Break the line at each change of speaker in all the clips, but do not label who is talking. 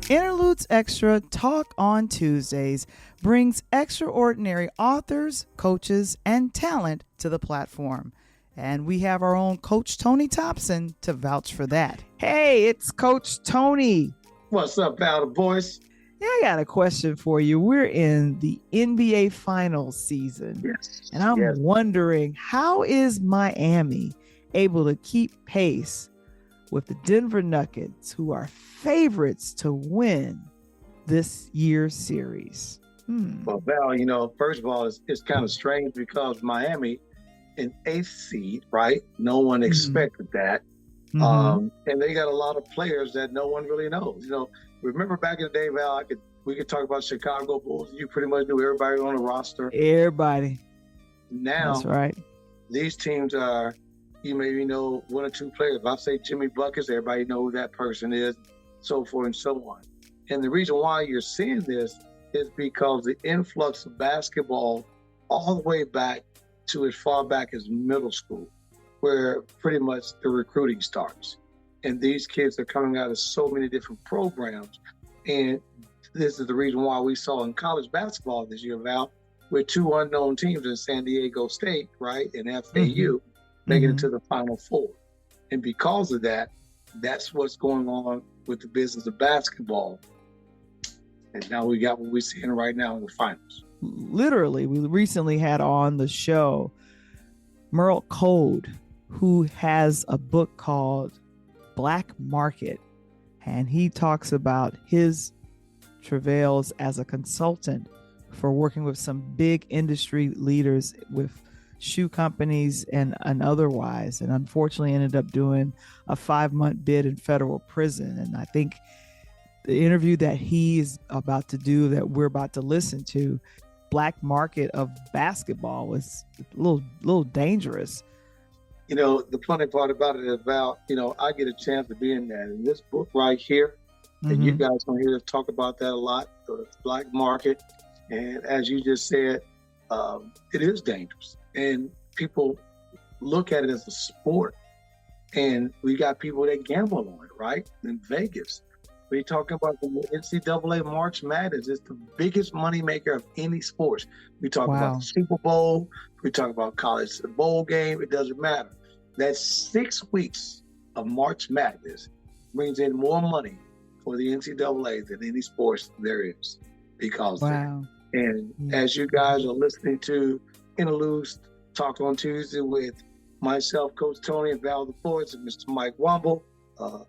Interludes Extra Talk on Tuesdays brings extraordinary authors, coaches, and talent to the platform. And we have our own Coach Tony Thompson to vouch for that. Hey, it's Coach Tony.
What's up, Val, the voice?
Yeah, I got a question for you. We're in the NBA Finals season.
Yes.
And I'm wondering, how is Miami able to keep pace with the Denver Nuggets, who are favorites to win this year's series?
Well, Val, first of all, it's kind of strange because Miami, an 8th seed, right? No one expected that. And they got a lot of players that no one really knows. Remember back in the day, Val, we could talk about Chicago Bulls. You pretty much knew everybody on the roster.
Everybody.
Now,
that's right.
These teams are, you maybe know one or two players. If I say Jimmy Buckets, everybody know who that person is, so forth and so on. And the reason why you're seeing this is because the influx of basketball all the way back to as far back as middle school, where pretty much the recruiting starts. And these kids are coming out of so many different programs. And this is the reason why we saw in college basketball this year, Val, with two unknown teams in San Diego State, right, and FAU, making it to the Final Four. And because of that, that's what's going on with the business of basketball. And now we got what we're seeing right now in the finals.
Literally, we recently had on the show Merl Code, who has a book called Black Market. And he talks about his travails as a consultant for working with some big industry leaders with shoe companies and otherwise, and unfortunately ended up doing a 5-month bid in federal prison. And I think the interview that he is about to do, that we're about to listen to, Black Market of basketball, was a little dangerous.
The funny part about it is, Val, I get a chance to be in that. In this book right here, and you guys going to hear us talk about that a lot, the Black Market. And as you just said, it is dangerous. And people look at it as a sport. And we got people that gamble on it, right? In Vegas. We're talking about the NCAA March Madness. It's the biggest moneymaker of any sports. We talk about the Super Bowl. We talk about college bowl game. It doesn't matter. That 6 weeks of March Madness brings in more money for the NCAA than any sports there is, because as you guys are listening to Interludes Talk on Tuesday with myself, Coach Tony, and Val the Voice, and Mr. Mike Womble,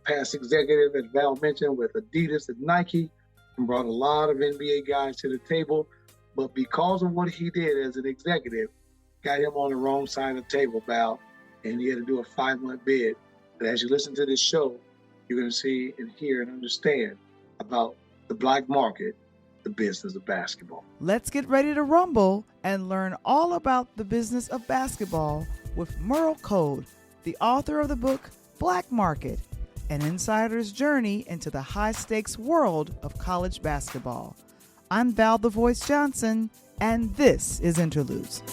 past executive, as Val mentioned, with Adidas and Nike, and brought a lot of NBA guys to the table. But because of what he did as an executive, got him on the wrong side of the table, Val, and he had to do a 5-month bid. But as you listen to this show, you're going to see and hear and understand about the black market, the business of basketball.
Let's get ready to rumble and learn all about the business of basketball with Merl Code, the author of the book Black Market, an insider's journey into the high-stakes world of college basketball. I'm Val the Voice Johnson, and this is Interludes.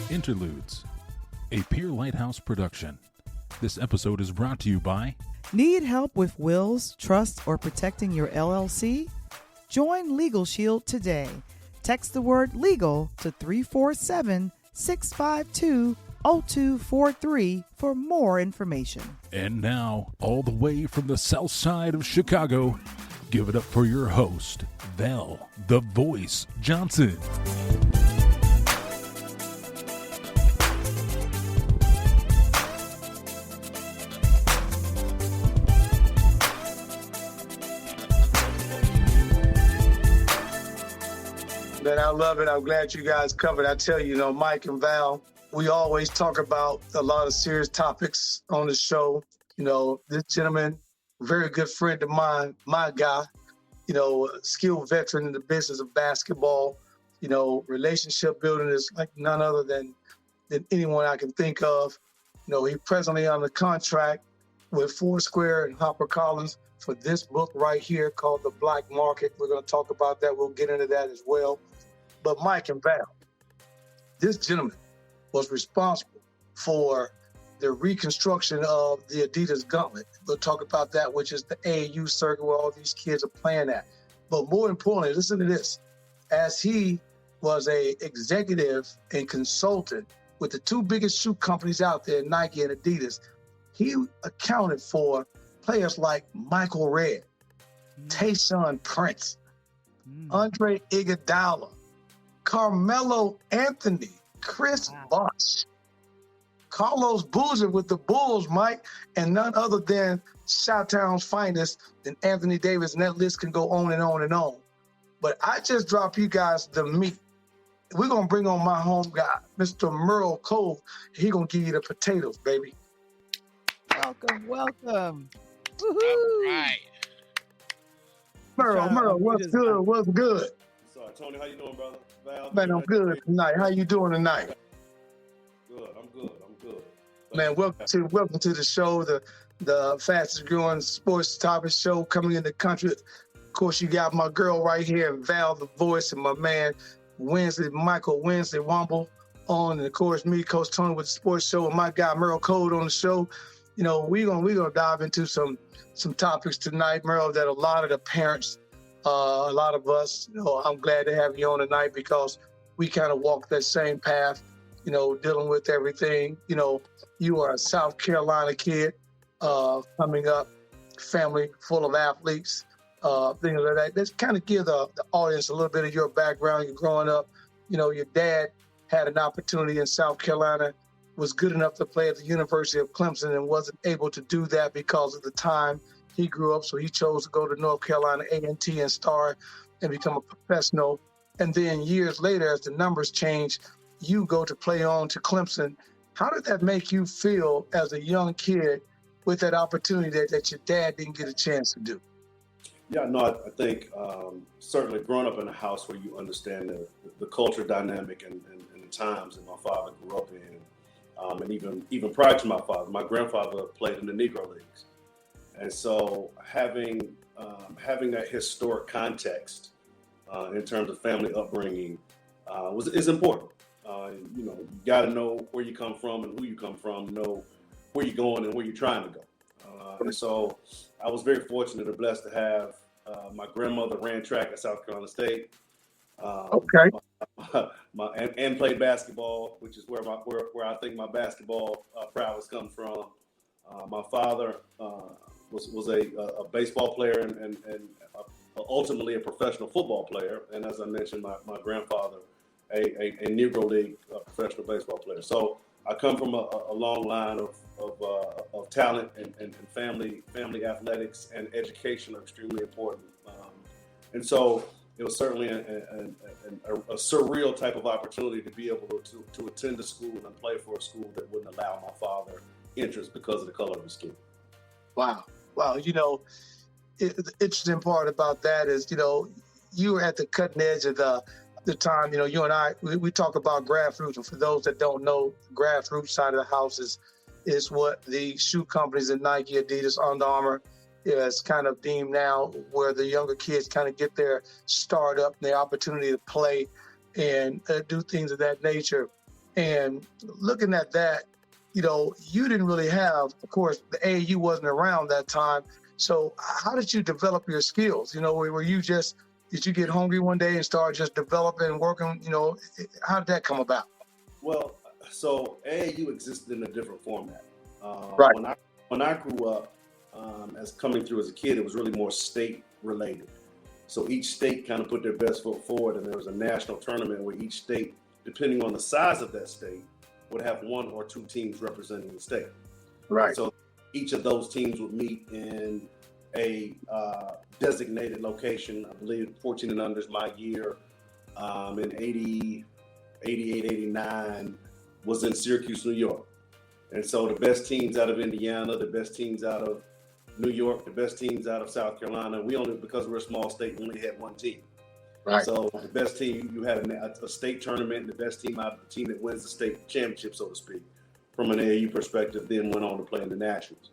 Interludes, a Peer Lighthouse production. This episode is brought to you by...
Need help with wills, trusts, or protecting your LLC? Join Legal Shield today. Text the word legal to 347-652-0243 for more information.
And now, all the way from the south side of Chicago, give it up for your host, Val the Voice Johnson.
Man, I love it. I'm glad you guys covered. I tell you, Mike and Val, we always talk about a lot of serious topics on the show. This gentleman, very good friend of mine, my guy, skilled veteran in the business of basketball. Relationship building is like none other than anyone I can think of. He's presently on the contract with Foursquare and HarperCollins for this book right here called The Black Market. We're going to talk about that. We'll get into that as well. But Mike and Val, this gentleman was responsible for the reconstruction of the Adidas gauntlet. We'll talk about that, which is the AAU circuit where all these kids are playing at. But more importantly, listen to this. As he was a executive and consultant with the two biggest shoe companies out there, Nike and Adidas, he accounted for players like Michael Redd, Tayshaun Prince, Andre Iguodala, Carmelo Anthony, Chris Bosh, Carlos Boozer with the Bulls, Mike, and none other than Chi-Town's finest and Anthony Davis, and that list can go on and on and on. But I just dropped you guys the meat. We're going to bring on my home guy, Mr. Merl Code. He going to give you the potatoes, baby.
Welcome. Woohoo!
All right.
Merl, what's good? What's good?
Sorry, Tony, how you doing, brother? Val,
Man, I'm good tonight. How you doing tonight?
Good. I'm good.
Man, welcome to the show, the fastest growing sports topic show coming in the country. Of course, you got my girl right here, Val the Voice, and my man Michael Wednesday Womble on, and of course me, Coach Tony with the sports show, and my guy Merl Code on the show. You know, we're gonna dive into some topics tonight, Merl, that a lot of the parents, a lot of us, you know, I'm glad to have you on tonight because we kind of walk that same path, you know, dealing with everything. You know, you are a South Carolina kid, coming up, family full of athletes, things like that. Let's kind of give the audience a little bit of your background. You're growing up, you know, your dad had an opportunity in South Carolina, was good enough to play at the University of Clemson and wasn't able to do that because of the time he grew up. So he chose to go to North Carolina A&T and start and become a professional. And then years later, as the numbers change, you go to play on to Clemson. How did that make you feel as a young kid with that opportunity that your dad didn't get a chance to do?
Yeah, no, I think certainly growing up in a house where you understand the culture dynamic and the times that my father grew up in, and even prior to my father, my grandfather played in the Negro Leagues, and so having that historic context in terms of family upbringing is important. You know, you got to know where you come from and who you come from, know where you're going and where you're trying to go. And so I was very fortunate and blessed to have my grandmother ran track at South Carolina State.
Okay.
And played basketball, which is where I think my basketball prowess comes from. My father was a baseball player and ultimately a professional football player. And as I mentioned, my grandfather, a Negro League professional baseball player. So I come from a long line of talent and family athletics, and education are extremely important. And so it was certainly a surreal type of opportunity to be able to attend a school and play for a school that wouldn't allow my father interest because of the color of his skin.
Wow. You know, the interesting part about that is, you know, you were at the cutting edge of the time. You know, you and I, we talk about grassroots, and for those that don't know, grassroots side of the house is what the shoe companies and Nike, Adidas, Under Armour is kind of deemed now, where the younger kids kind of get their start up, their opportunity to play and do things of that nature. And looking at that, you know, you didn't really have, of course, the AAU wasn't around that time. So how did you develop your skills? You know, were you just, did you get hungry one day and start just developing and working? You know, how did that come about?
Well, so AAU existed in a different format.
Right.
When I grew up, as coming through as a kid, it was really more state related. So each state kind of put their best foot forward, and there was a national tournament where each state, depending on the size of that state, would have one or two teams representing the state.
Right.
So each of those teams would meet in a designated location. I believe 14 and under is my year. In 88, 89 was in Syracuse, New York. And so the best teams out of Indiana, the best teams out of New York, the best teams out of South Carolina, because we're a small state, we only had one team.
Right.
So the best team, you had a state tournament, and the best team out of the team that wins the state championship, so to speak, from an AAU perspective, then went on to play in the Nationals.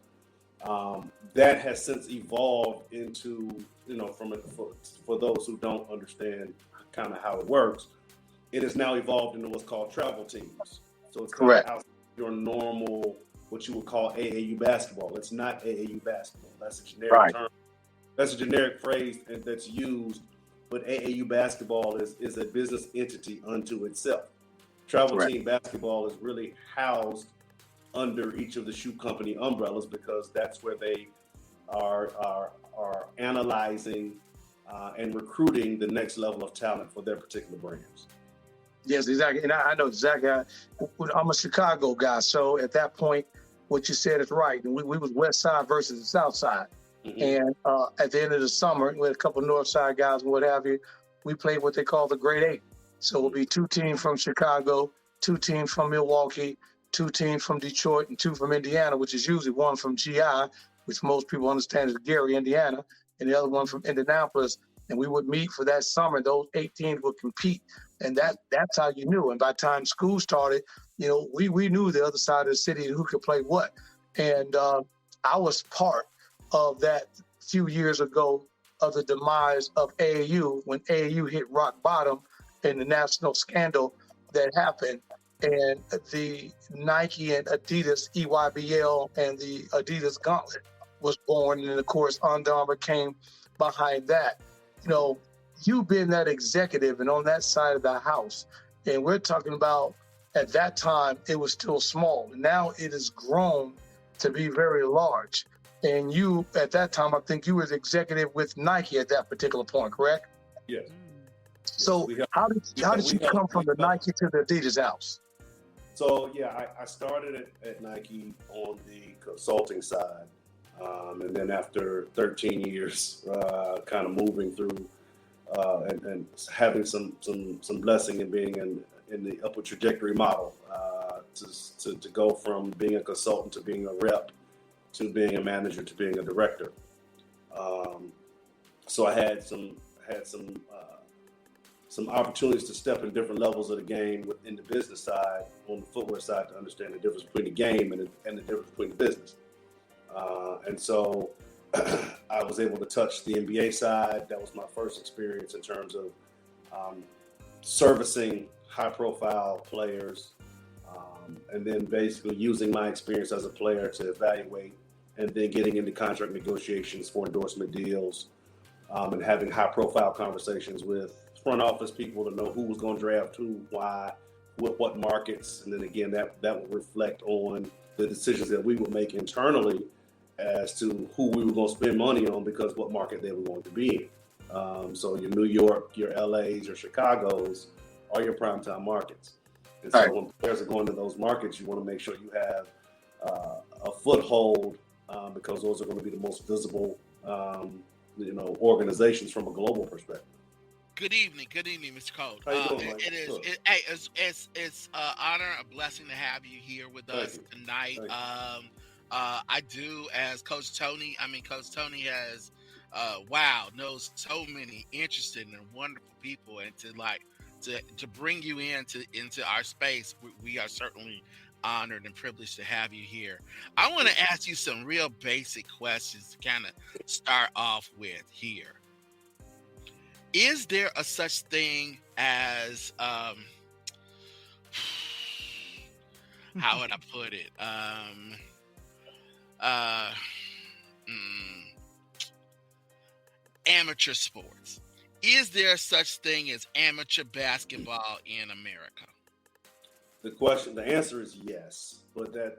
That has since evolved into, you know, for those who don't understand kind of how it works, it has now evolved into what's called travel teams. So it's kind
Correct.
of outside your normal, what you would call AAU basketball. It's not AAU basketball. That's a generic term. That's a generic phrase that's used, but AAU basketball is a business entity unto itself. Travel team basketball is really housed under each of the shoe company umbrellas because that's where they are analyzing and recruiting the next level of talent for their particular brands.
Yes, exactly. And I know exactly. I'm a Chicago guy, so at that point, what you said is right. And we was West Side versus the South Side. Mm-hmm. And at the end of the summer, with a couple of North Side guys and what have you, we played what they call the Grade 8. So it'll be 2 teams from Chicago, 2 teams from Milwaukee, 2 teams from Detroit, and 2 from Indiana, which is usually one from GI, which most people understand is Gary, Indiana, and the other one from Indianapolis. And we would meet for that summer. Those 8 teams would compete. And that's how you knew. And by the time school started, you know, we knew the other side of the city who could play what. And I was part of that few years ago of the demise of AAU when AAU hit rock bottom in the national scandal that happened. And the Nike and Adidas EYBL and the Adidas Gauntlet was born. And of course, Under Armour came behind that. You know, you've been that executive and on that side of the house. And we're talking about at that time, it was still small. Now it has grown to be very large. And you, at that time, I think you were the executive with Nike at that particular point, correct?
Yes.
So how did you come from the Nike to the Adidas house?
So, yeah, I started at Nike on the consulting side. And then after 13 years, kind of moving through and having some blessing in being in the upward trajectory model to go from being a consultant to being a rep to being a manager to being a director. So I had some opportunities to step in different levels of the game within the business side, on the footwear side, to understand the difference between the game and the difference between the business. And so I was able to touch the NBA side. That was my first experience in terms of servicing high-profile players, and then basically using my experience as a player to evaluate, and then getting into contract negotiations for endorsement deals, and having high-profile conversations with front office people to know who was going to draft who, why, what markets, and then again that would reflect on the decisions that we would make internally as to who we were going to spend money on because what market they were going to be in. So your New York, your LAs, your Chicagos are your primetime markets. And so when players are going to those markets, you want to make sure you have a foothold because those are going to be the most visible, organizations from a global perspective.
Good evening, Mr. Code.
How you doing, Mike?
It's an honor, a blessing to have you here with us tonight. I do, as Coach Tony. Coach Tony has, knows so many interesting and wonderful people, and to bring you into our space, we are certainly honored and privileged to have you here. I want to ask you some real basic questions to kind of start off with here. Is there a such thing as, how would I put it? Amateur sports. Is there such thing as amateur basketball in America?
The answer is yes, but that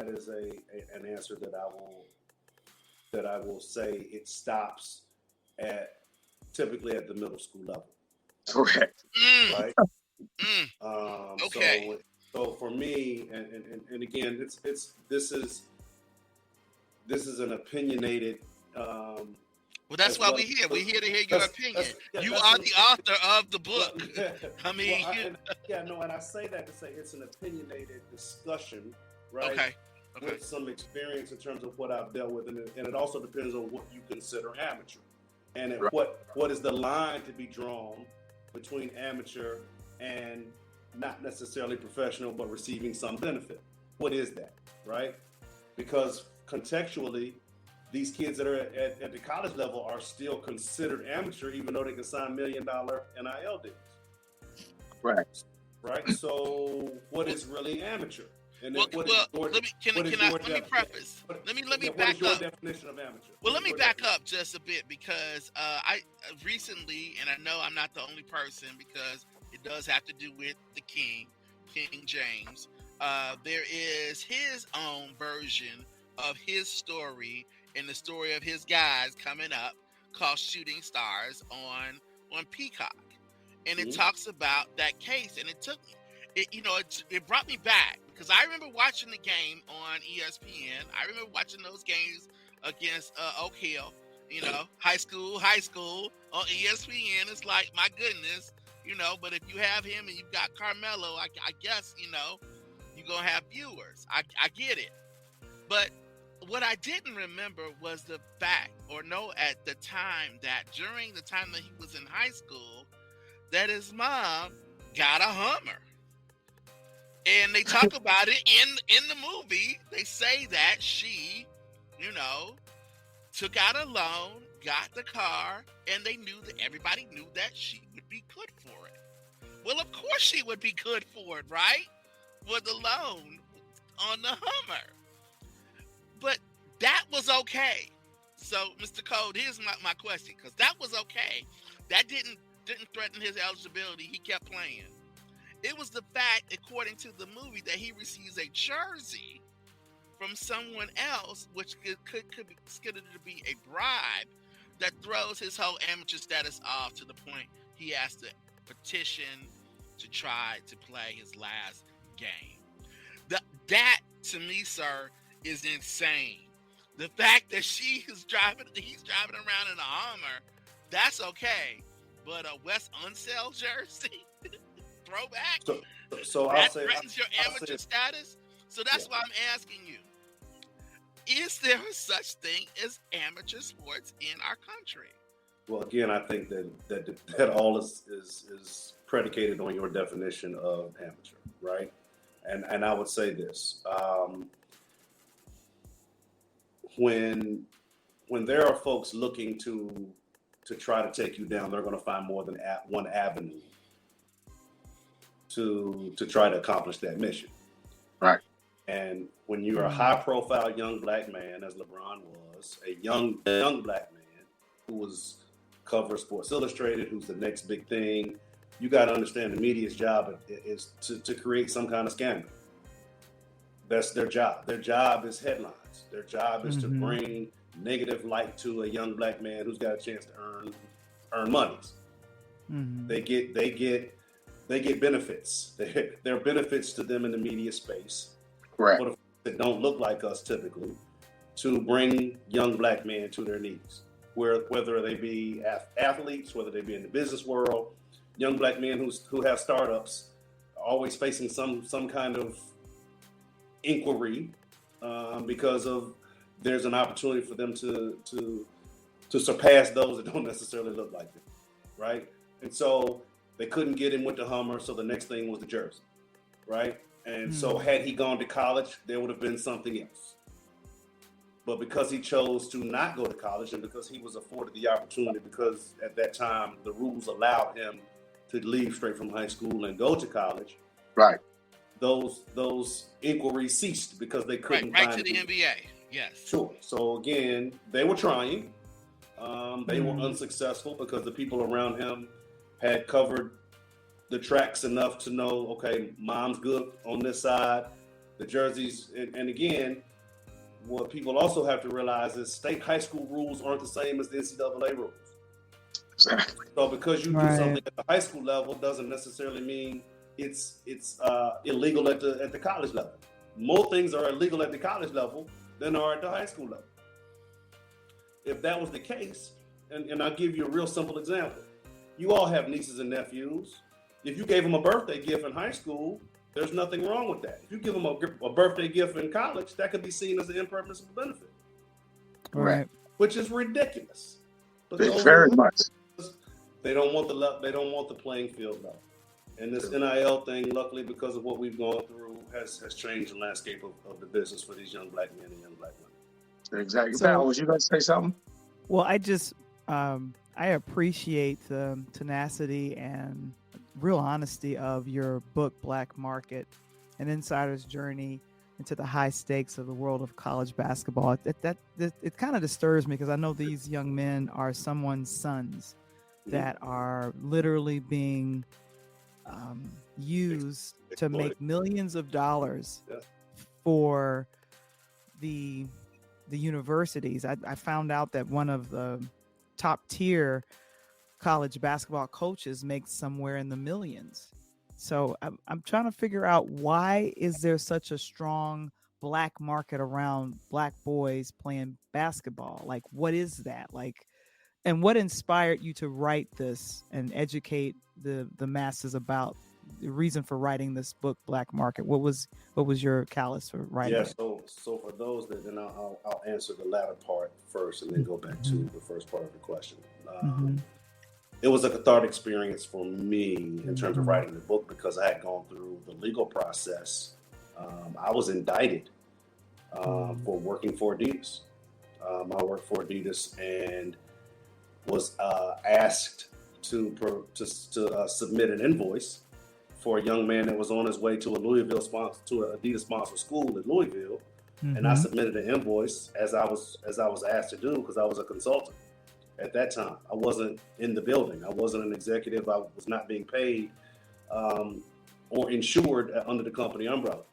is an answer that I will say it stops typically at the middle school level.
Correct.
Right.
Okay.
So for me, and again, this is an opinionaid.
Well, that's why we're here. We're here to hear your opinion. You are the author of the book.
And I say that to say it's an opinionated discussion, right?
Okay.
With some experience in terms of what I've dealt with, and it also depends on what you consider amateur, and what is the line to be drawn between amateur and not necessarily professional, but receiving some benefit. What is that, right? Because contextually, these kids that are at the college level are still considered amateur, even though they can sign $1 million NIL deals.
Right.
right? So what is really amateur? And
Let me preface. Let me back up.
Definition of amateur?
Well, let me back up just a bit because I recently, and I know I'm not the only person because it does have to do with the King James. There is his own version of his story and the story of his guys coming up called Shooting Stars on Peacock, and it talks about that case, and it brought me back because I remember watching the game on ESPN. I remember watching those games against Oak Hill, high school on ESPN. It's like, my goodness, but if you have him and you've got Carmelo, I guess, you're going to have viewers. I get it. But what I didn't remember was the fact, at the time, that during the time that he was in high school, that his mom got a Hummer. And they talk about it in the movie. They say that she, took out a loan, got the car, and everybody knew that she would be good for it. Well, of course she would be good for it, right? For the loan on the Hummer. But that was okay. So, Mr. Code, here's my question, because that was okay. That didn't threaten his eligibility. He kept playing. It was the fact, according to the movie, that he receives a jersey from someone else, which could be considered to be a bribe, that throws his whole amateur status off to the point he has to petition to try to play his last game. That, to me, sir, is insane. The fact that he's driving around in a Hummer, that's okay. But a West Unseld jersey, throwback,
so
that threatens your amateur status. So that's why I'm asking you: is there such thing as amateur sports in our country?
Well, again, I think that all is predicated on your definition of amateur, right? And I would say this: when there are folks looking to try to take you down, they're going to find more than one avenue to try to accomplish that mission.
Right.
And when you're a high-profile young black man, as LeBron was, a young black man who was cover Sports Illustrated, who's the next big thing, you got to understand the media's job is to create some kind of scandal. That's their job. Their job is headlines. Their job is to bring negative light to a young black man who's got a chance to earn monies. They get benefits. There are benefits to them in the media space.
Correct.
For the folks that don't look like us typically, to bring young black men to their knees, whether they be athletes, whether they be in the business world, young black men who have startups, are always facing some kind of inquiry because of there's an opportunity for them to surpass those that don't necessarily look like them, right? And so they couldn't get him with the Hummer, so the next thing was the jersey, right? And so had he gone to college, there would have been something else. But because he chose to not go to college, and because he was afforded the opportunity, because at that time the rules allowed him to leave straight from high school and go to college,
right?
Those inquiries ceased because they couldn't
right to the NBA. Yes.
Sure. So again, they were trying. They were unsuccessful because the people around him had covered the tracks enough to know, okay, mom's good on this side, the jerseys. And again, what people also have to realize is state high school rules aren't the same as the NCAA rules.
Exactly.
So because you do something at the high school level doesn't necessarily mean it's illegal at the college level. More things are illegal at the college level than are at the high school level. If that was the case, and I'll give you a real simple example. You all have nieces and nephews. If you gave them a birthday gift in high school, there's nothing wrong with that. If you give them a birthday gift in college, that could be seen as an impermissible benefit.
Right.
Which is ridiculous. But
very much.
They don't want the playing field level. And this NIL thing, luckily, because of what we've gone through, has changed the landscape of the business for these young black men and young black women.
Exactly. So, Val, was you going to say something?
Well, I appreciate the tenacity and real honesty of your book, Black Market, An Insider's Journey into the High Stakes of the World of College Basketball. It kind of disturbs me because I know these young men are someone's sons that are literally being used to make millions of dollars for the universities. I found out that one of the top tier college basketball coaches makes somewhere in the millions. So I'm trying to figure out, why is there such a strong black market around black boys playing basketball? Like, what is that? Like, and what inspired you to write this and educate the masses about the reason for writing this book, Black Market? What was your callus for writing it?
So for those that, then I'll answer the latter part first and then go back to the first part of the question. It was a cathartic experience for me in terms of writing the book, because I had gone through the legal process. I was indicted for working for Adidas. I worked for Adidas and was asked to submit an invoice for a young man that was on his way to an Adidas sponsored school in Louisville, and I submitted an invoice as I was asked to do, because I was a consultant. At that time, I wasn't in the building. I wasn't an executive. I was not being paid or insured under the company umbrella.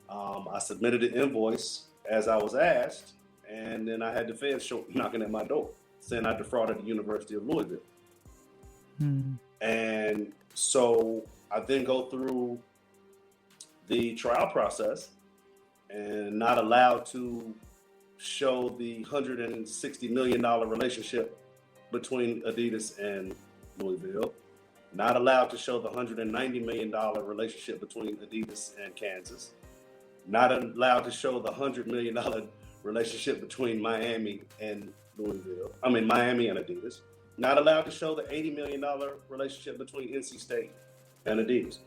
I submitted an invoice as I was asked, and then I had the feds knocking at my door saying I defrauded the University of Louisville. And so I then go through the trial process and not allowed to show the $160 million relationship between Adidas and Louisville, not allowed to show the $190 million relationship between Adidas and Kansas, not allowed to show the $100 million relationship between Miami and Adidas, not allowed to show the $80 million relationship between NC State and Adidas.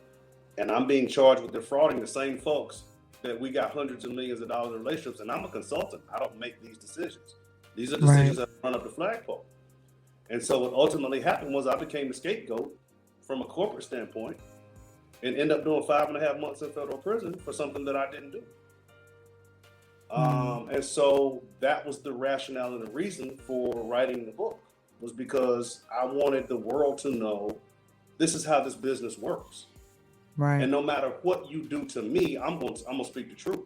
And I'm being charged with defrauding the same folks that we got hundreds of millions of dollars in relationships, and I'm a consultant. I don't make these decisions. These are decisions that run up the flagpole. And so what ultimately happened was I became the scapegoat from a corporate standpoint and end up doing 5.5 months in federal prison for something that I didn't do. And so that was the rationale and the reason for writing the book, was because I wanted the world to know this is how this business works. Right. And no matter what you do to me, I'm gonna speak the truth.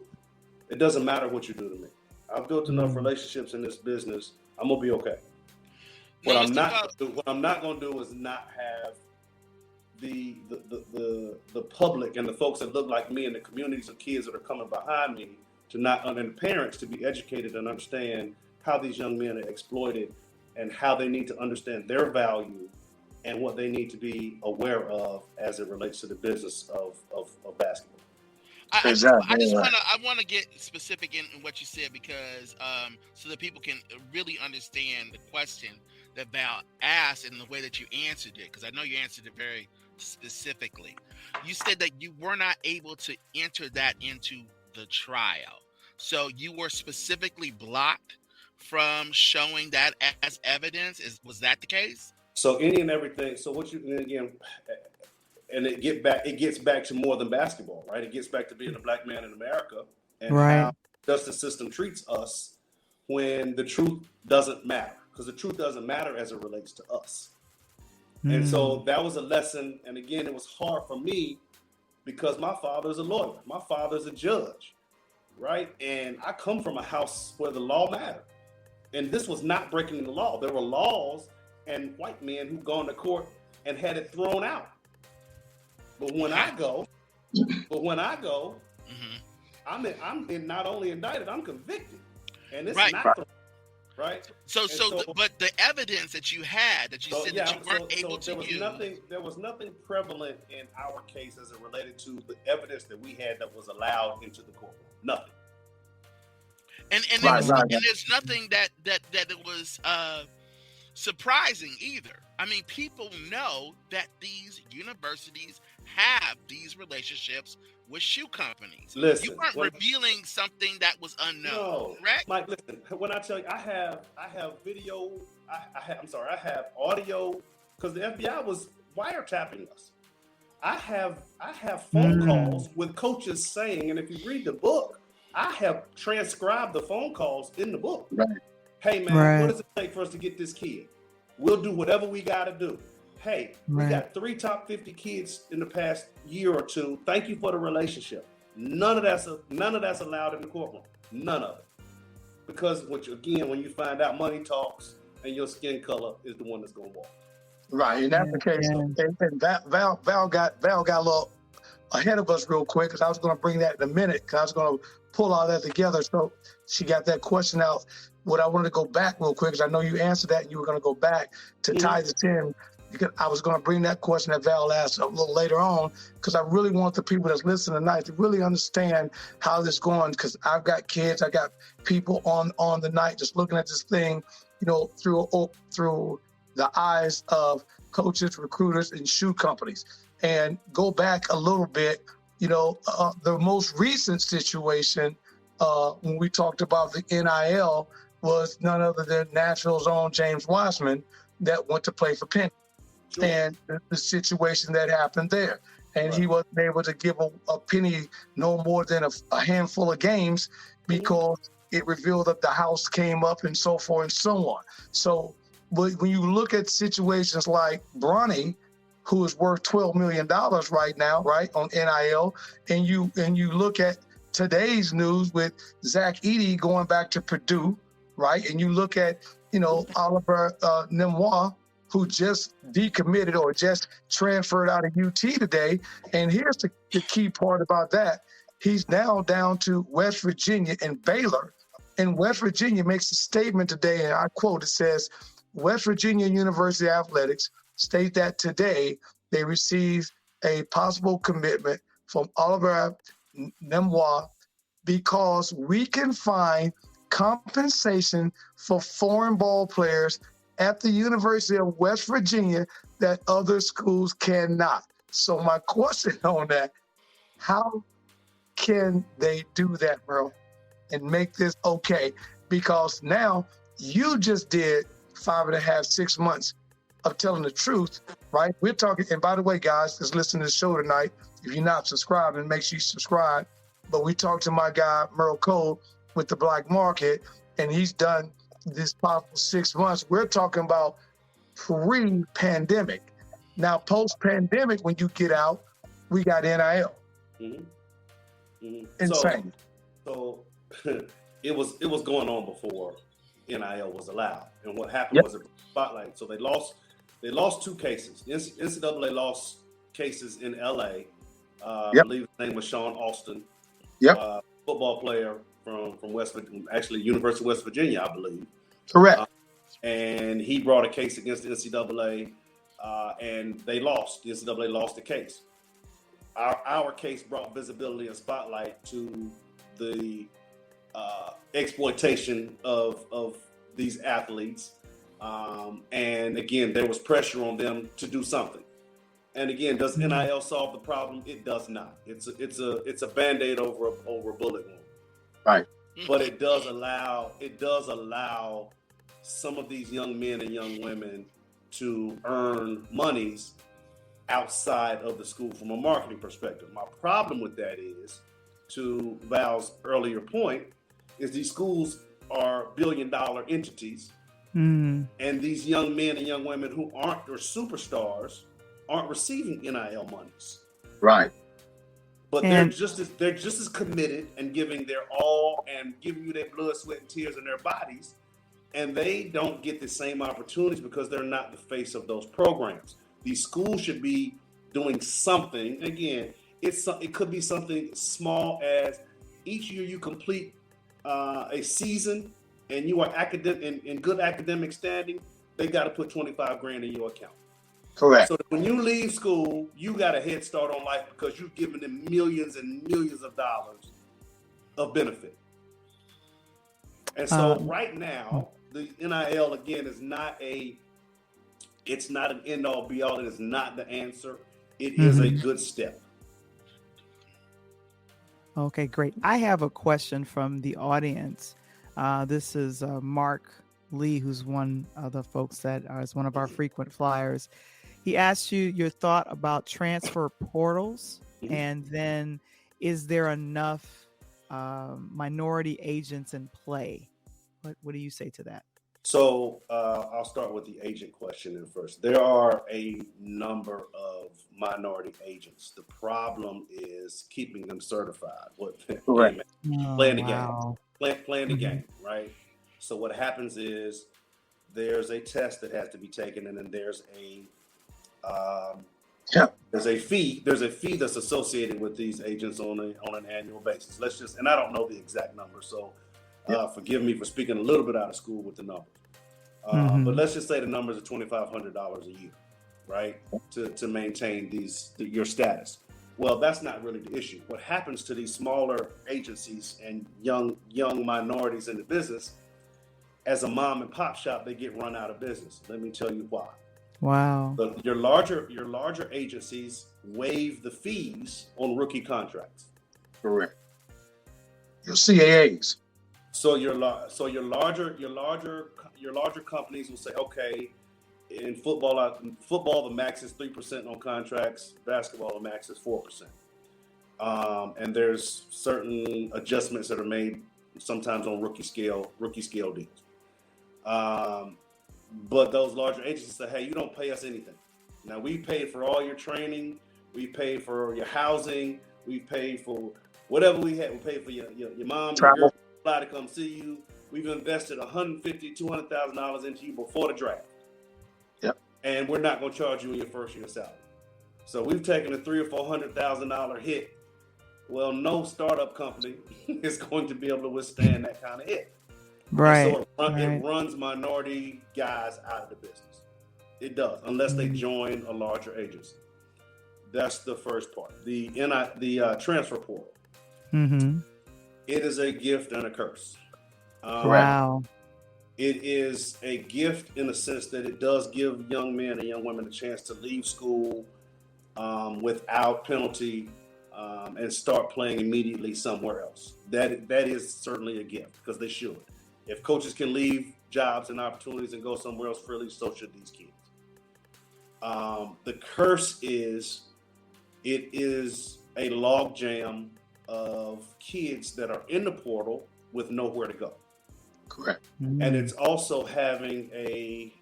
It doesn't matter what you do to me. I've built enough relationships in this business. I'm gonna be okay. What I'm not gonna do is not have the public and the folks that look like me and the communities of kids that are coming behind me and parents to be educated and understand how these young men are exploited and how they need to understand their value and what they need to be aware of as it relates to the business of basketball.
I want to get specific in what you said, because so that people can really understand the question that Val asked and the way that you answered it, because I know you answered it very specifically. You said that you were not able to enter that into the trial, so you were specifically blocked from showing that as evidence. Was that the case?
So any and everything. So what you, again, and it gets back to more than basketball, right? It gets back to being a black man in America and how the justice system treats us when the truth doesn't matter, because the truth doesn't matter as it relates to us. And so that was a lesson. And again, it was hard for me because my father's a lawyer. My father's a judge, right? And I come from a house where the law mattered. And this was not breaking the law. There were laws and white men who've gone to court and had it thrown out. But when I go, I'm not only indicted, I'm convicted. And it's not thrown, right?
But the evidence that you had, that you said that you weren't able to use.
There was nothing prevalent in our case as it related to the evidence that we had that was allowed into the courtroom. Nothing.
And there's nothing that it was surprising either. I mean, people know that these universities have these relationships with shoe companies.
Listen,
you weren't revealing something that was unknown, correct?
Mike, listen, when I tell you, I have video, I have audio, because the FBI was wiretapping us. I have phone calls with coaches saying, and if you read the book, I have transcribed the phone calls in the book.
Right.
Hey man, what does it take for us to get this kid? We'll do whatever we got to do. Hey, we got 3 top 50 kids in the past year or two. Thank you for the relationship. None of that's allowed in the courtroom. None of it. Because when you find out money talks and your skin color is the one that's going to walk.
Right, and that's the case. And Val got a little ahead of us real quick, because I was going to bring that in a minute, because I was going to pull all that together. So she got that question out. What I wanted to go back real quick, because I know you answered that and you were going to go back to tie this in. Because I was going to bring that question that Val asked a little later on, because I really want the people that's listening tonight to really understand how this is going, because I've got kids, I got people on the night just looking at this thing, through the eyes of coaches, recruiters, and shoe companies. And go back a little bit, the most recent situation when we talked about the NIL was none other than Nashville's own James Wiseman that went to play for Penn. Sure. And the situation that happened there. And he wasn't able to give a penny no more than a handful of games, because it revealed that the house came up and so forth and so on. So when you look at situations like Bronny, who is worth $12 million right now, right, on NIL, and you look at today's news with Zach Edey going back to Purdue, right, and you look at, Oliver Nemois, who just decommitted or just transferred out of UT today. And here's the key part about that. He's now down to West Virginia and Baylor. And West Virginia makes a statement today, and I quote, it says, West Virginia University Athletics state that today they received a possible commitment from Oliver Nemois because we can find compensation for foreign ball players at the University of West Virginia that other schools cannot. So my question on that, how can they do that, Merl, and make this okay? Because now you just did 5.5, 6 months of telling the truth, right? We're talking, and by the way, guys, that's listening to the show tonight, if you're not subscribing, make sure you subscribe. But we talked to my guy, Merl Code, with the Black Market, and he's done this possible 6 months. We're talking about pre-pandemic. Now, post-pandemic, when you get out, we got NIL. Insane.
So it was going on before NIL was allowed. And what happened was a spotlight. So they lost 2 cases. NCAA lost cases in LA. I believe his name was Sean Austin. Football player from West Virginia, actually University of West Virginia, I believe.
Correct.
And he brought a case against the NCAA, and they lost. The NCAA lost the case. Our case brought visibility and spotlight to the exploitation of these athletes. And again, there was pressure on them to do something. And again, does NIL solve the problem? It does not. It's a Band-Aid over a bullet wound.
Right.
But it does allow some of these young men and young women to earn monies outside of the school from a marketing perspective. My problem with that is, to Val's earlier point, is these schools are billion-dollar entities, and these young men and young women who aren't or superstars aren't receiving NIL monies.
Right.
But they're just as committed and giving their all and giving you their blood, sweat, and tears in their bodies, and they don't get the same opportunities because they're not the face of those programs. These schools should be doing something. Again, it could be something small as each year you complete a season and you are in good academic standing, they got to put $25,000 in your account.
Correct.
So that when you leave school, you got a head start on life because you've given them millions and millions of dollars of benefit. And so right now, the NIL again is not an end all be all. It is not the answer. It is a good step.
Okay, great. I have a question from the audience. This is Mark Lee, who's one of the folks that is one of our frequent flyers. He asked you your thought about transfer portals,
Mhm.
and then is there enough minority agents in play? What do you say to that?
So I'll start with the agent question in first. There are a number of minority agents. The problem is keeping them certified.
Correct.
Playing the
Wow.
game, playing the
Mhm.
game, right? So what happens is there's a test that has to be taken, and then there's a
Yeah.
there's a fee. There's a fee that's associated with these agents on an annual basis. And I don't know the exact number, so forgive me for speaking a little bit out of school with the numbers. But let's just say the numbers are $2,500 a year, right? To maintain your status. Well, that's not really the issue. What happens to these smaller agencies and young minorities in the business, as a mom and pop shop, they get run out of business. Let me tell you why.
Wow.
But your larger agencies waive the fees on rookie contracts.
Correct. Your CAAs.
So your larger companies will say, okay, in football the max is 3% on contracts. Basketball the max is 4%. And there's certain adjustments that are made sometimes on rookie scale deals. But those larger agencies say, hey, you don't pay us anything. Now we paid for all your training, we paid for your housing, we paid for whatever we had. We paid for your mom, your girl fly to come see you. We've invested $150,000, $200,000 into you before the draft.
Yep.
And we're not going to charge you in your first year salary. So we've taken a $300,000 or $400,000 hit. Well, no startup company is going to be able to withstand that kind of hit.
Right.
So it runs minority guys out of the business. It does, unless they join a larger agency. That's the first part. The transfer portal.
Mm-hmm.
It is a gift and a curse.
Wow.
It is a gift in the sense that it does give young men and young women a chance to leave school without penalty and start playing immediately somewhere else. That is certainly a gift, because they should. If coaches can leave jobs and opportunities and go somewhere else freely, so should these kids. The curse is it is a logjam of kids that are in the portal with nowhere to go.
Correct.
And it's also having a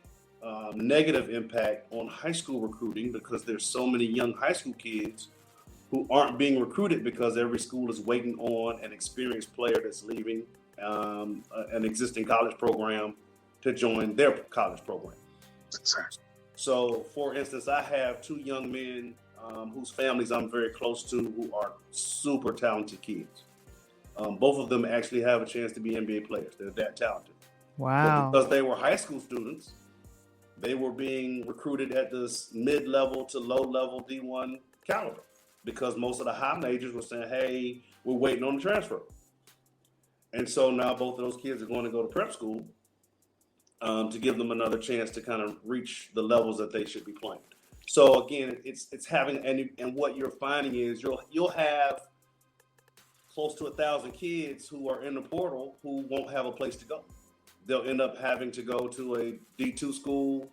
negative impact on high school recruiting, because there's so many young high school kids who aren't being recruited because every school is waiting on an experienced player that's leaving an existing college program to join their college program.
Exactly.
So, for instance, I have two young men whose families I'm very close to, who are super talented kids. Both of them actually have a chance to be NBA players. They're that talented.
Wow.
But because they were high school students, they were being recruited at this mid-level to low-level D1 caliber, because most of the high majors were saying, hey, we're waiting on the transfer. And so now both of those kids are going to go to prep school to give them another chance to kind of reach the levels that they should be playing. So again, it's having, and what you're finding is you'll have close to 1,000 kids who are in the portal who won't have a place to go. They'll end up having to go to a D2 school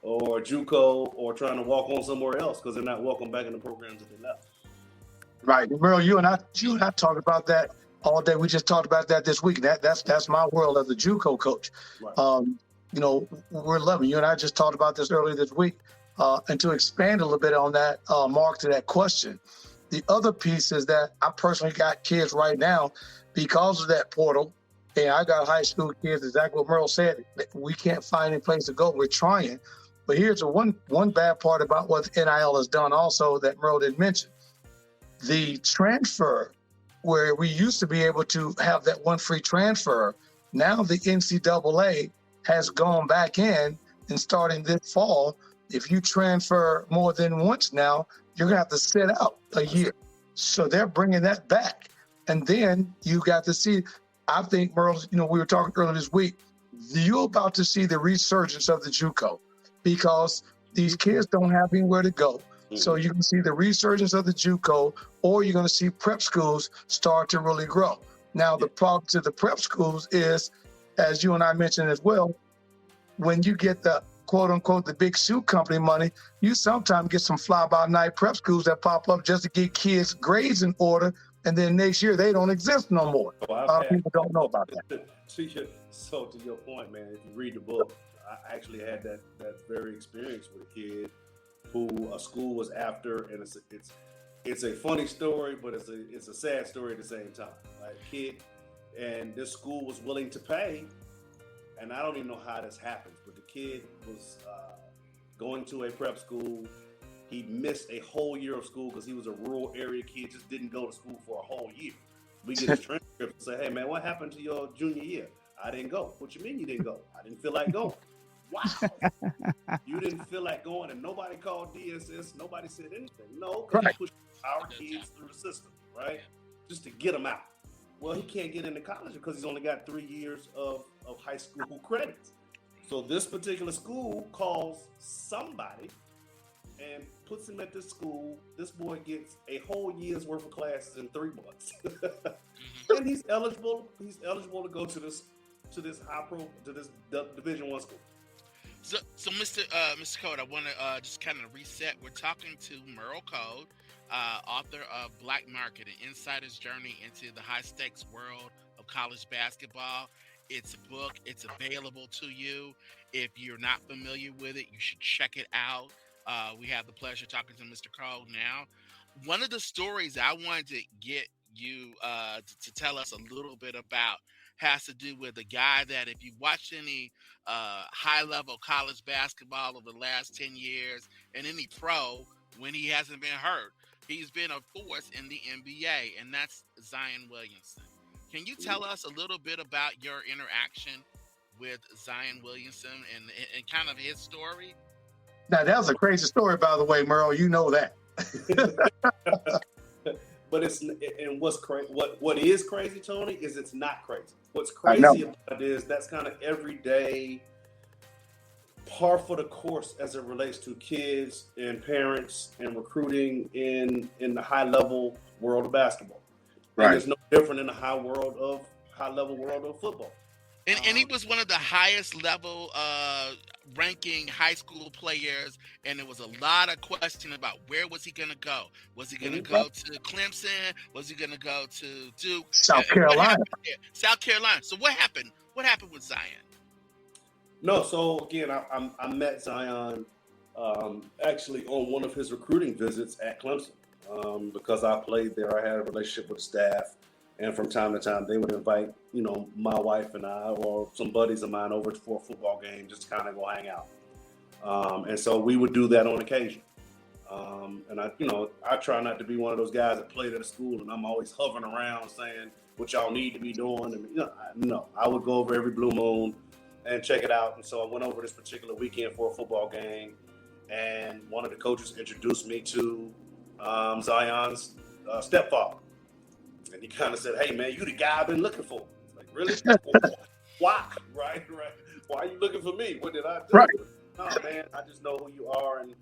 or JUCO, or trying to walk on somewhere else because they're not welcome back in the programs that they left.
Right. Merl, you and I talked about that all day. We just talked about that this week. That's my world as a JUCO coach.
Right.
We're loving you and I just talked about this earlier this week. And to expand a little bit on that, Mark, to that question, the other piece is that I personally got kids right now because of that portal, and I got high school kids, exactly what Merl said. We can't find any place to go. We're trying. But here's the one bad part about what NIL has done also that Merl didn't mention. The transfer, where we used to be able to have that one free transfer, now the NCAA has gone back in, and starting this fall, if you transfer more than once now, you're going to have to sit out a year. So they're bringing that back. And then you got to see, I think, Merl, we were talking earlier this week, you're about to see the resurgence of the JUCO because these kids don't have anywhere to go. So you can see the resurgence of the JUCO, or you're going to see prep schools start to really grow. Now, the problem to the prep schools is, as you and I mentioned as well, when you get the quote unquote, the big shoe company money, you sometimes get some fly-by-night prep schools that pop up just to get kids' grades in order, and then next year they don't exist no more. A lot of people don't know about that.
So to your point, man, if you read the book, I actually had that very experience with a kid who a school was after, and it's a funny story, but it's a sad story at the same time. Like a kid, and this school was willing to pay, and I don't even know how this happens, but the kid was going to a prep school. He missed a whole year of school because he was a rural area kid, just didn't go to school for a whole year. We get his transcript and say, hey man, what happened to your junior year? I didn't go. What you mean you didn't go? I didn't feel like going. Wow. You didn't feel like going, and nobody called DSS. Nobody said anything. No, because he pushed our kids through the system, right? Just to get them out. Well, he can't get into college because he's only got 3 years of high school credits. So this particular school calls somebody and puts him at this school. This boy gets a whole year's worth of classes in 3 months. And he's eligible to go to this Division I school.
So Mr. Code, I want to just kind of reset. We're talking to Merl Code, author of Black Market, an insider's journey into the high-stakes world of college basketball. It's a book. It's available to you. If you're not familiar with it, you should check it out. We have the pleasure of talking to Mr. Code now. One of the stories I wanted to get you to tell us a little bit about has to do with a guy that if you've watched any high-level college basketball over the last 10 years and any pro, when he hasn't been hurt, he's been a force in the NBA, and that's Zion Williamson. Can you tell us a little bit about your interaction with Zion Williamson and kind of his story?
Now, that was a crazy story, by the way, Merl. You know that.
But what is crazy, Tony, is it's not crazy. What's crazy about it is that's kind of everyday par for the course as it relates to kids and parents and recruiting in the high level world of basketball. Right. And it's no different in the high level world of football.
And he was one of the highest level ranking high school players, and there was a lot of question about where was he going to go. Was he going to go to Clemson? Was he going to go to Duke?
South Carolina.
South Carolina. So what happened? What happened with Zion?
No, so again, I met Zion actually on one of his recruiting visits at Clemson because I played there. I had a relationship with the staff. And from time to time, they would invite, my wife and I or some buddies of mine over for a football game just to kind of go hang out. And so we would do that on occasion. And I try not to be one of those guys that played at a school and I'm always hovering around saying what y'all need to be doing. And no, I would go over every blue moon and check it out. And so I went over this particular weekend for a football game, and one of the coaches introduced me to Zion's stepfather. And he kind of said, hey, man, you the guy I've been looking for. Like, really? Why? Right. Why are you looking for me? What did I do?
Right.
No, man, I just know who you are and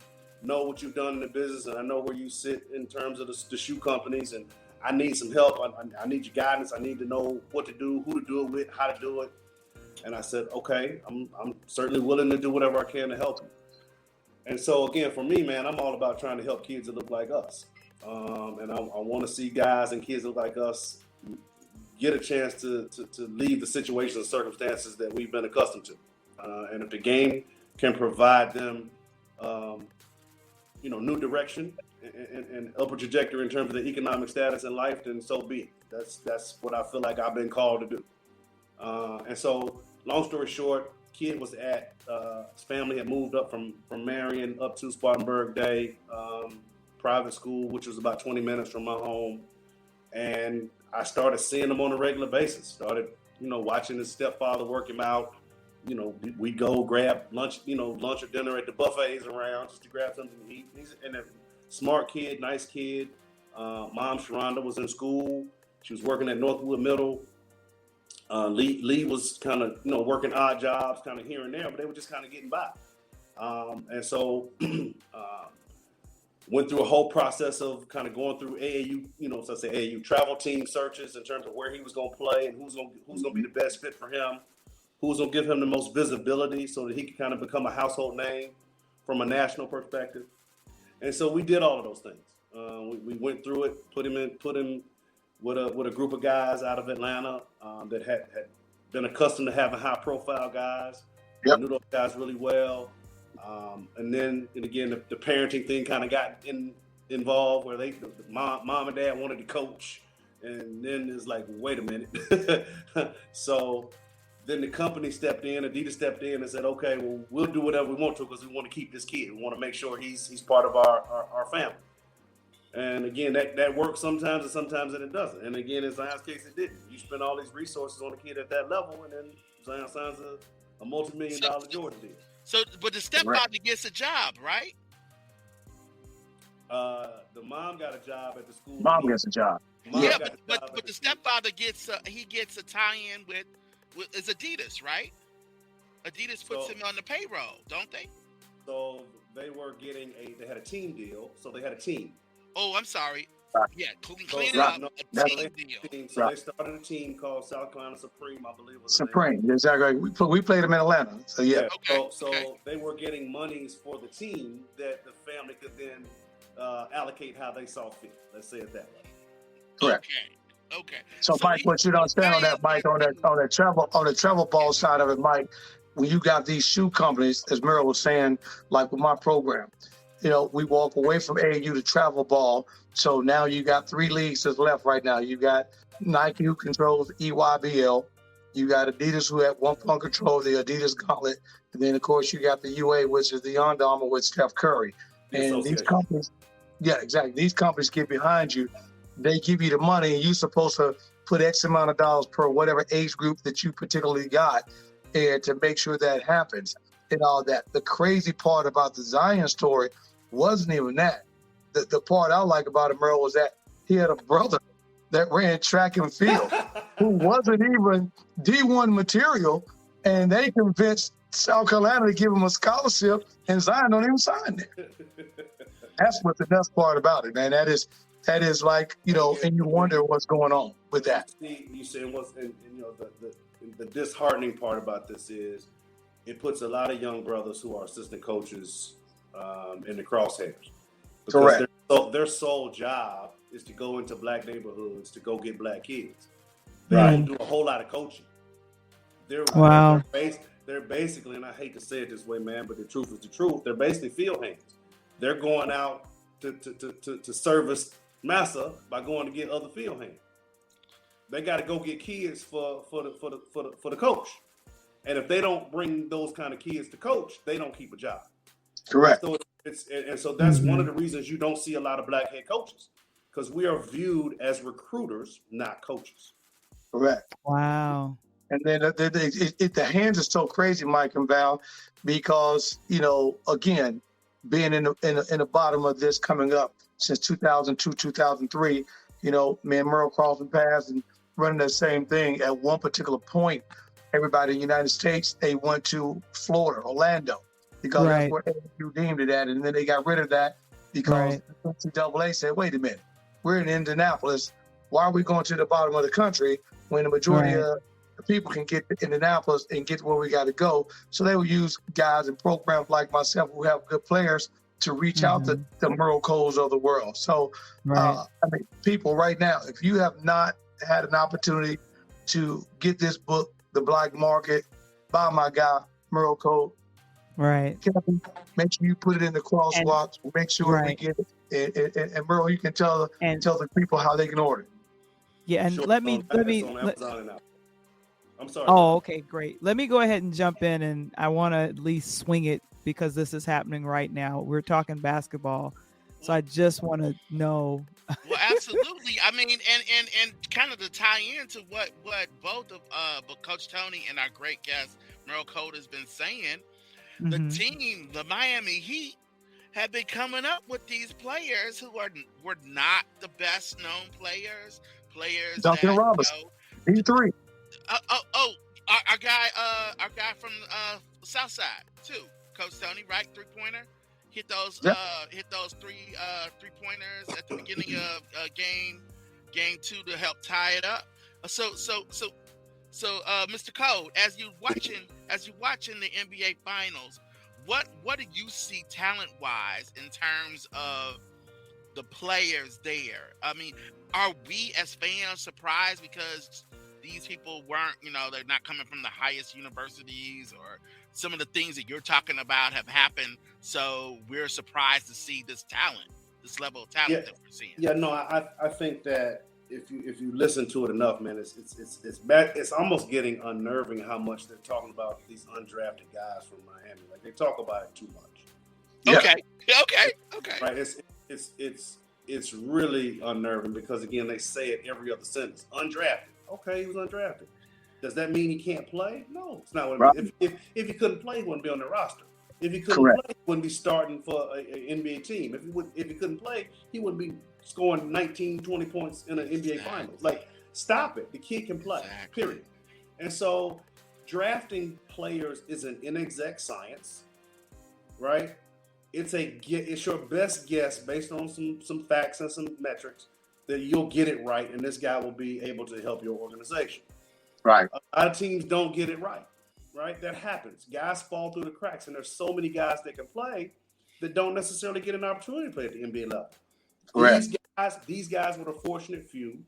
know what you've done in the business, and I know where you sit in terms of the shoe companies, and I need some help. I need your guidance. I need to know what to do, who to do it with, how to do it. And I said, okay, I'm certainly willing to do whatever I can to help you. And so, again, for me, man, I'm all about trying to help kids that look like us. And I want to see guys and kids like us get a chance to leave the situations and circumstances that we've been accustomed to. And if the game can provide them, new direction and upward trajectory in terms of their economic status in life, then so be it. That's what I feel like I've been called to do. And so, long story short, kid was at his family had moved up from Marion up to Spartanburg Day. Private school, which was about 20 minutes from my home. And I started seeing him on a regular basis. Started, watching his stepfather work him out. We go grab lunch, lunch or dinner at the buffets around just to grab something to eat. He's a smart kid, nice kid. Mom, Sharonda, was in school. She was working at Northwood Middle. Lee was kind of, working odd jobs kind of here and there, but they were just kind of getting by. And so, went through a whole process of kind of going through AAU, AAU travel team searches in terms of where he was going to play and who's going to be the best fit for him. who's going to give him the most visibility so that he can kind of become a household name from a national perspective. And so we did all of those things. We went through it, put him with a group of guys out of Atlanta that had been accustomed to having high profile guys.
Yep.
I knew those guys really well. And again, the parenting thing kind of got involved where the mom and dad wanted to coach. And then it's like, wait a minute. So then the company stepped in, Adidas stepped in and said, okay, well, we'll do whatever we want to because we want to keep this kid. We want to make sure he's part of our family. And again, that works sometimes and sometimes it doesn't. And again, in Zion's case, it didn't. You spend all these resources on a kid at that level, and then Zion signs a multi-million-dollar Jordan deal.
So, but the stepfather gets a job, right?
The mom got a job at the school.
Mom gets a job.
Yeah, but the stepfather gets a tie-in with it's Adidas, right? Adidas puts him on the payroll, don't they?
So they had a team deal. So they had a team.
Oh, I'm sorry. Yeah, clean it
right.
up.
No,
A team deal.
So they started a team called South Carolina Supreme, I believe.
Supreme, exactly. We played them in Atlanta. So yeah.
Okay.
So they were getting monies for the team that the family could then allocate how they saw fit. Let's say it that way.
Correct.
Okay.
So Mike, what you don't understand on that, Mike, on the travel ball side of it, Mike, when you got these shoe companies, as Merl was saying, like with my program, we walk away from AAU to travel ball. So now you got 3 leagues that's left right now. You got Nike, who controls EYBL. You got Adidas, who at one point control the Adidas Gauntlet. And then, of course, you got the UA, which is the Under Armour with Steph Curry. And these companies, yeah, exactly. These companies get behind you. They give you the money, and you're supposed to put X amount of dollars per whatever age group that you particularly got, and to make sure that happens and all that. The crazy part about the Zion story wasn't even that. The part I like about it, Merl, was that he had a brother that ran track and field who wasn't even D1 material, and they convinced South Carolina to give him a scholarship, and Zion don't even sign it. That's what the best part about it, man. That is like, and you wonder what's going on with that.
You say the disheartening part about this is it puts a lot of young brothers who are assistant coaches in the crosshairs. Because
Correct.
Their sole job is to go into black neighborhoods to go get black kids. They
Right.
don't do a whole lot of coaching.
Wow.
They're basically, and I hate to say it this way, man, but the truth is the truth. They're basically field hands. They're going out to service massa by going to get other field hands. They got to go get kids for the coach. And if they don't bring those kind of kids to coach, they don't keep a job.
Correct.
So that's one of the reasons you don't see a lot of black head coaches, because we are viewed as recruiters, not coaches.
Correct.
Wow.
And then the hands are so crazy, Mike and Val, because again, being in the bottom of this coming up since 2002, 2003, me and Merl crossing paths and running the same thing. At one particular point, everybody in the United States, they went to Florida, Orlando, because that's where AAU deemed it at. And then they got rid of that because the NCAA said, wait a minute, we're in Indianapolis. Why are we going to the bottom of the country when the majority of the people can get to Indianapolis and get where we got to go? So they will use guys and programs like myself who have good players to reach out to the Merl Codes of the world. So, people right now, if you have not had an opportunity to get this book, The Black Market, by my guy, Merl Code, make sure you put it in the crosswalks. Make sure we get it. And Merl, you can tell the people how they can order it.
Yeah, and
Sure.
let me.
I'm sorry.
Oh, okay, great. Let me go ahead and jump in, and I want to at least swing it because this is happening right now. We're talking basketball, so I just want to know.
Well, absolutely. I mean, and kind of to tie into what both of Coach Tony and our great guest Merl Code has been saying, the team, the Miami Heat, have been coming up with these players who were not the best known players.
Duncan Robinson, D3.
Our guy from South Side too, Coach Tony, right? 3-pointer, hit those 3 3-pointers at the beginning of game 2 to help tie it up. So Mr. Code, as you watching the NBA Finals, what do you see talent wise in terms of the players there? I mean, are we as fans surprised because these people weren't, they're not coming from the highest universities, or some of the things that you're talking about have happened, so we're surprised to see this level of talent that we're seeing?
Yeah, no, I think that if you listen to it enough, man, it's bad. It's almost getting unnerving how much they're talking about these undrafted guys from Miami. Like, they talk about it too much.
Okay.
Right. It's really unnerving because, again, they say it every other sentence. Undrafted. Okay, he was undrafted. Does that mean he can't play? No, it's not what it means. If he couldn't play, he wouldn't be on the roster. If he couldn't play, he wouldn't be starting for an NBA team. If he couldn't play, he wouldn't be scoring 19, 20 points in an NBA Finals. Like, stop it. The kid can play, period. And so drafting players is an inexact science, right? It's your best guess based on some facts and some metrics that you'll get it right, and this guy will be able to help your organization.
Right.
A lot of teams don't get it right. That happens. Guys fall through the cracks, and there's so many guys that can play that don't necessarily get an opportunity to play at the NBA level.
Correct.
These guys were the fortunate few,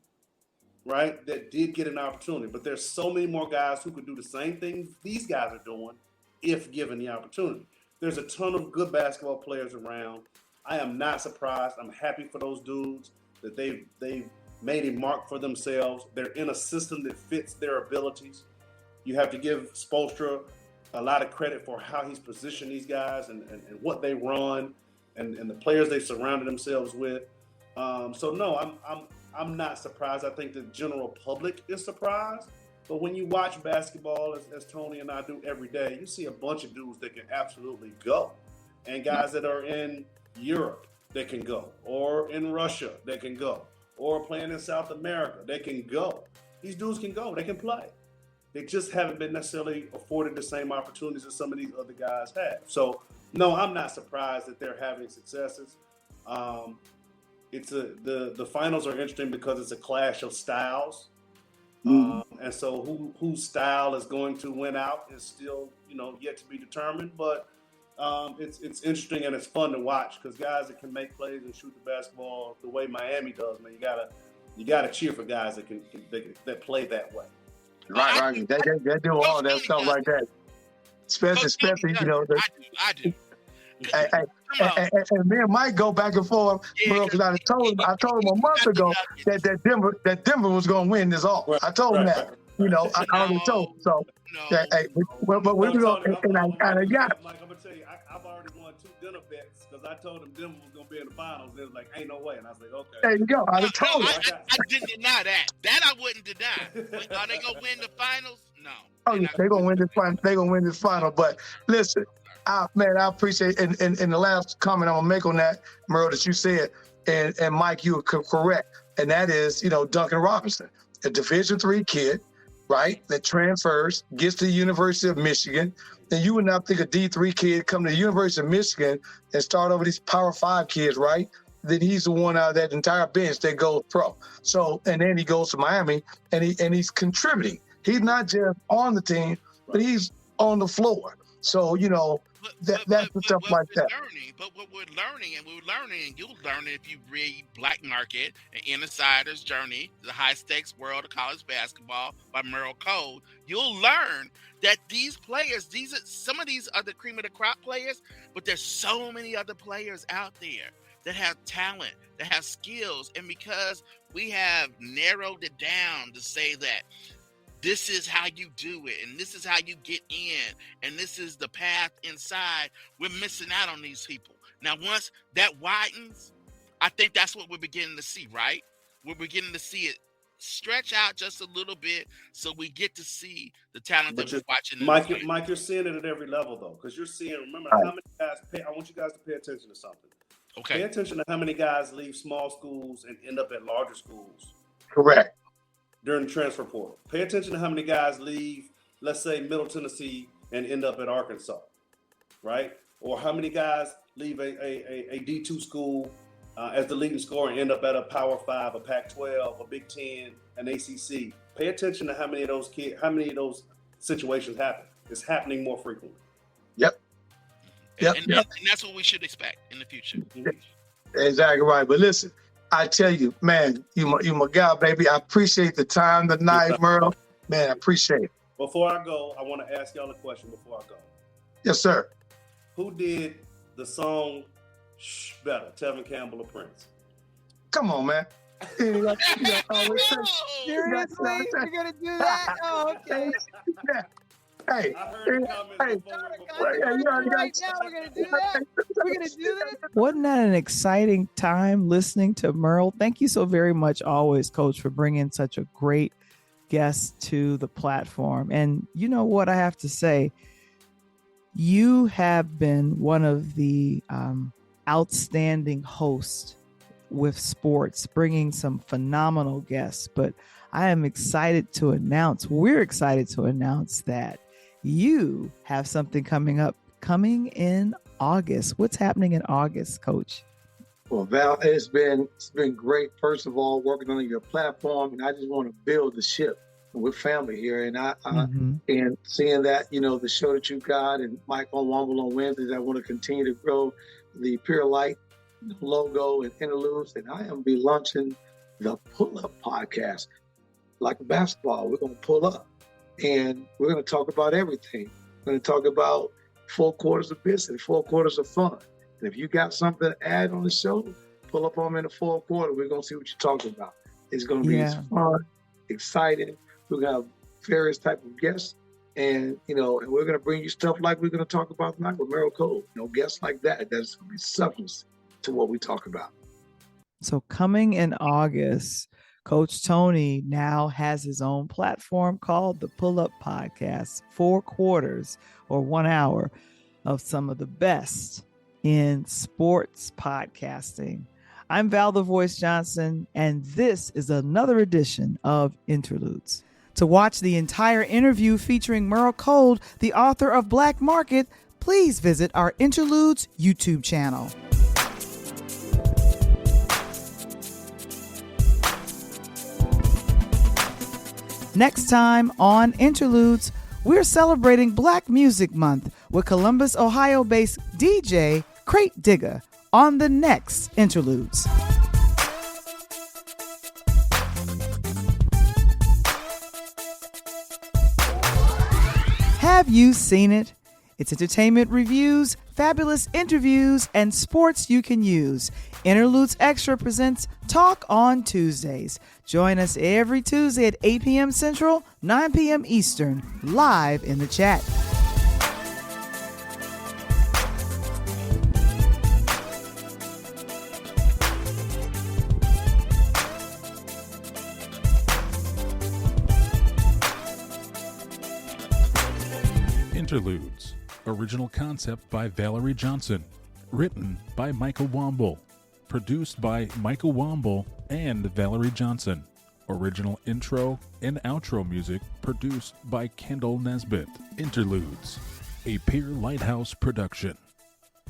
right, that did get an opportunity. But there's so many more guys who could do the same things these guys are doing if given the opportunity. There's a ton of good basketball players around. I am not surprised. I'm happy for those dudes that they've made a mark for themselves. They're in a system that fits their abilities. You have to give Spoelstra a lot of credit for how he's positioned these guys and what they run and the players they surrounded themselves with. So no, I'm not surprised. I think the general public is surprised. But when you watch basketball, as Tony and I do every day, you see a bunch of dudes that can absolutely go, and guys that are in Europe that can go, or in Russia that can go, or playing in South America they can go. These dudes can go. They can play. They just haven't been necessarily afforded the same opportunities that some of these other guys have. So, no, I'm not surprised that they're having successes. The finals are interesting because it's a clash of styles. And so whose style is going to win out is still, yet to be determined. But it's interesting and it's fun to watch because guys that can make plays and shoot the basketball the way Miami does, man, you gotta cheer for guys that play that way.
Right. They do all that stuff like that. Especially,
I do.
And me and Mike go back and forth, bro, because I told him a month ago that Denver was going to win this all. I told him that. I already told him. So, but we go, and I got it.
Mike, I'm gonna tell you, I've already won 2 dinner bets because I told him Denver was gonna be in the finals. They was like, ain't no way, and I was like, okay.
There you go. I told you.
I didn't deny that. That I wouldn't deny. But are they gonna win the finals? No.
Oh, they're gonna win this final. They're gonna win this final. But listen, I appreciate and the last comment I'm gonna make on that, Merl, that you said, and Mike, you were correct, and that is, Duncan Robinson, a Division III kid, right, that transfers, gets to the University of Michigan, and you would not think a D3 kid come to the University of Michigan and start over these Power 5 kids, right? Then he's the one out of that entire bench that goes pro. So, and then he goes to Miami, and he's contributing. He's not just on the team, but he's on the floor. So, that's the stuff like that.
But what we're learning, and you'll learn it if you read Black Market, An Insider's Journey, The High Stakes World of College Basketball by Merl Code, you'll learn that these players, some of these are the cream of the crop players, but there's so many other players out there that have talent, that have skills. And because we have narrowed it down to say that this is how you do it, and this is how you get in, and this is the path inside, we're missing out on these people. Now, once that widens, I think that's what we're beginning to see, right? We're beginning to see it stretch out just a little bit so we get to see the talent that we're watching.
Mike, you're seeing it at every level, though, because you're seeing, remember, how many guys I want you guys to pay attention to something.
Okay.
Pay attention to how many guys leave small schools and end up at larger schools.
Correct.
During the transfer portal. Pay attention to how many guys leave, let's say, Middle Tennessee and end up at Arkansas, right? Or how many guys leave a D2 school as the leading scorer and end up at a Power 5, a Pac-12, a Big 10, an ACC. Pay attention to how many of those situations happen. It's happening more frequently.
Yep.
And that's what we should expect in the future.
Exactly right. But listen, I tell you, man, you my guy, baby. I appreciate the time tonight, Merl. Man, I appreciate it.
Before I go, I want to ask y'all a question before I go.
Yes, sir.
Who did the song Shh Better? Tevin Campbell or Prince?
Come on, man.
Seriously? You're going to do that? Oh, okay.
Hey,
I heard the comments before.
Right now, we're going to do that? We're going to do that? Wasn't that an exciting time listening to Merl? Thank you so very much always, Coach, for bringing such a great guest to the platform. And you know what I have to say? You have been one of the outstanding hosts with sports, bringing some phenomenal guests. But I am excited to announce, we're excited to announce that you have something coming in August. What's happening in August, Coach?
Well, Val, it's been great. First of all, working on your platform, and I just want to build the ship. We're family here, and and seeing that, the show that you got, and Mike on Womble on Wednesdays, I want to continue to grow the Pure Light logo and interludes, and I am be launching the Pull Up podcast. Like basketball, we're going to pull up, and we're going to talk about everything. We're going to talk about 4 quarters of business, 4 quarters of fun. And if you got something to add on the show, pull up on me in the 4th quarter. We're going to see what you're talking about. It's going to be fun, exciting. We're going to have various type of guests, and and we're going to bring you stuff like we're going to talk about tonight with Merl Code. Guests like that. That's going to be substance to what we talk about.
So coming in August, Coach Tony now has his own platform called the Pull Up Podcast, 4 quarters or 1 hour of some of the best in sports podcasting. I'm Val the Voice Johnson, and this is another edition of Interludes. To watch the entire interview featuring Merl Code, the author of Black Market, please visit our Interludes YouTube channel. Next time on Interludes, we're celebrating Black Music Month with Columbus, Ohio-based DJ Crate Digger on the next Interludes. Have you seen it? It's entertainment reviews, fabulous interviews, and sports you can use. Interludes Extra presents Talk on Tuesdays. Join us every Tuesday at 8 p.m. Central, 9 p.m. Eastern, live in the chat.
Interludes. Original concept by Valerie Johnson. Written by Michael Womble. Produced by Michael Womble and Valerie Johnson. Original intro and outro music produced by Kendall Nesbitt. Interludes. A Peer Lighthouse production.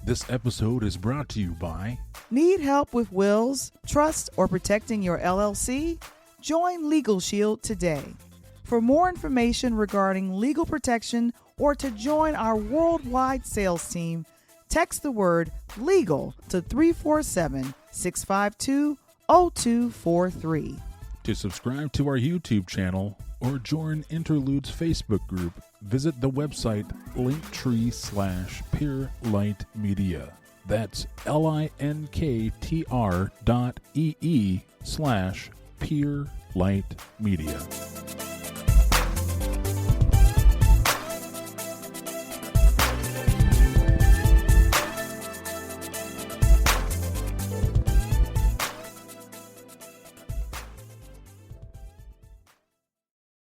This episode is brought to you by...
Need help with wills, trust, or protecting your LLC? Join Legal Shield today. For more information regarding legal protection or to join our worldwide sales team, text the word LEGAL to 347-652-0243.
To subscribe to our YouTube channel or join Interludes Facebook group, visit the website linktree/Peer Light Media. That's linktr.ee/Peer Light Media.